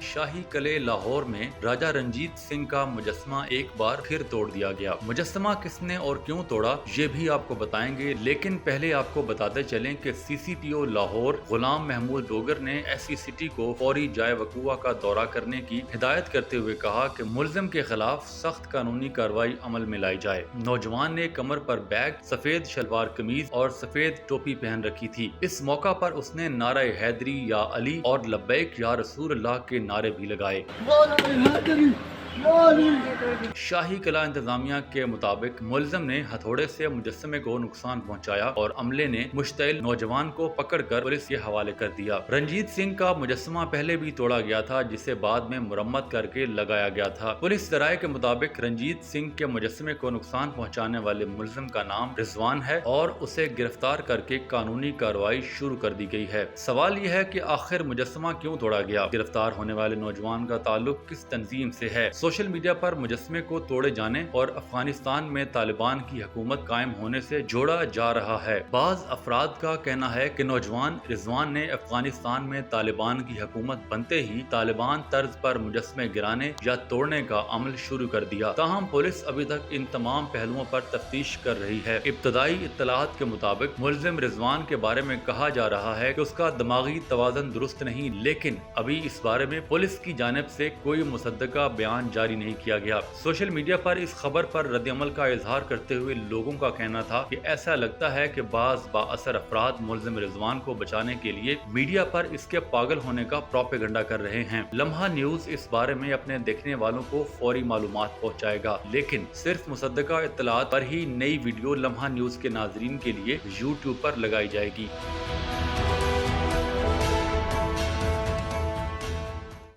शाही कले लाहौर में राजा रंजीत सिंह का मुजस्समा एक बार फिर तोड़ दिया गया। मुजस्समा किसने और क्यों तोड़ा ये भी आपको बताएंगे, लेकिन पहले आपको बताते चलें कि CCTO लाहौर गुलाम महमूद डोगर ने SC सिटी को फौरी जाए वकूआ का दौरा करने की हिदायत करते हुए कहा कि मुलजिम के खिलाफ सख्त कानूनी कार्रवाई अमल में लाई जाए। नौजवान ने कमर पर बैग, सफेद शलवार कमीज और सफेद टोपी पहन रखी थी। इस मौका पर उसने नारे हैदरी या अली और लब्बैक या रसूल अल्लाह के नारे भी लगाए। शाही कला इंतजामिया के मुताबिक मुलजिम ने हथौड़े से मुजस्समे को नुकसान पहुंचाया और अमले ने मुश्तइल नौजवान को पकड़कर पुलिस के हवाले कर दिया। रंजीत सिंह का मुजस्समा पहले भी तोड़ा गया था, जिसे बाद में मुरम्मत करके लगाया गया था। पुलिस ज़राए के मुताबिक रंजीत सिंह के मुजस्समे को नुकसान पहुंचाने वाले मुलजिम का नाम रिजवान है और उसे गिरफ्तार करके कानूनी कार्रवाई शुरू कर दी गई है। सवाल यह है कि आखिर मुजस्समा क्यों तोड़ा गया? गिरफ्तार होने वाले नौजवान का ताल्लुक किस तंजीम से है? सोशल मीडिया पर मुजस्समे को तोड़े जाने और अफगानिस्तान में तालिबान की हुकूमत कायम होने से जोड़ा जा रहा है। बाज अफराद का कहना है कि नौजवान रिजवान ने अफगानिस्तान में तालिबान की हुकूमत बनते ही तालिबान तर्ज पर मुजस्समे गिराने या तोड़ने का अमल शुरू कर दिया। ताहम पुलिस अभी तक इन तमाम पहलुओं पर तफ्तीश कर रही है। इब्तदाई इत्तलात के मुताबिक मुलजिम रिजवान के बारे में कहा जा रहा है कि उसका दिमागी तवाज़ुन दुरुस्त नहीं, लेकिन अभी इस बारे में पुलिस की जानिब से कोई मुसद्दका बयान जारी नहीं किया गया। सोशल मीडिया पर इस खबर पर रद्द-ए-अमल का इजहार करते हुए लोगों का कहना था कि ऐसा लगता है कि बाज बाअसर अफराद मुलजिम रिजवान को बचाने के लिए मीडिया पर इसके पागल होने का प्रोपेगेंडा कर रहे हैं। लम्हा न्यूज इस बारे में अपने देखने वालों को फौरी मालूमात पहुंचाएगा, लेकिन सिर्फ मुसद्दका इत्तलात पर ही नई वीडियो लम्हा न्यूज के नाजरीन के लिए YouTube पर लगाई जाएगी।